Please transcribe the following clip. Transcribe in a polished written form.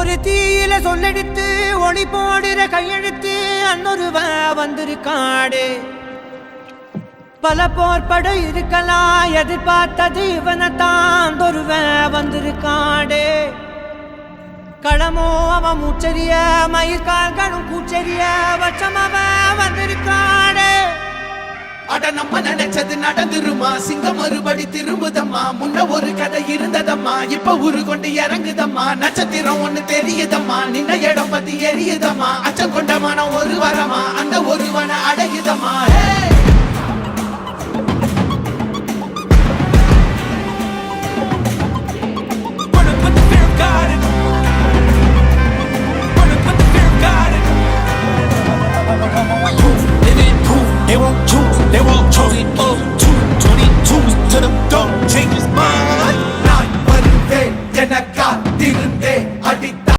ஒரு தீயில சொல்லெடுத்து ஒளி போடுற கையெழுத்து அன்னொருவ வந்திருக்காடே. பல போர்பட இருக்கலாம் எதிர்பார்த்தது இவனைத்தான் ஒருவ வந்திருக்காடே. களமோ அவன் மூச்சரிய மயிர்கால்களும் கூச்சரிய வச்சம் அவன் வந்திருக்காடே. அட நம்ம நினைச்சது நடந்துருமா, சிங்கம் மறுபடி திரும்புதம்மா. முன்ன ஒரு கதை இருந்ததம்மா, இப்ப ஊரு கொண்டு இறங்குதம்மா. நட்சத்திரம் ஒண்ணு தெரியுதம்மா, நின்ன இடம் பத்தி எரியுதம்மா. அச்சம் கொண்ட மனம் ஒரு வரமா, அந்த ஒருவனை அடையுதம்மா. Put the fear of God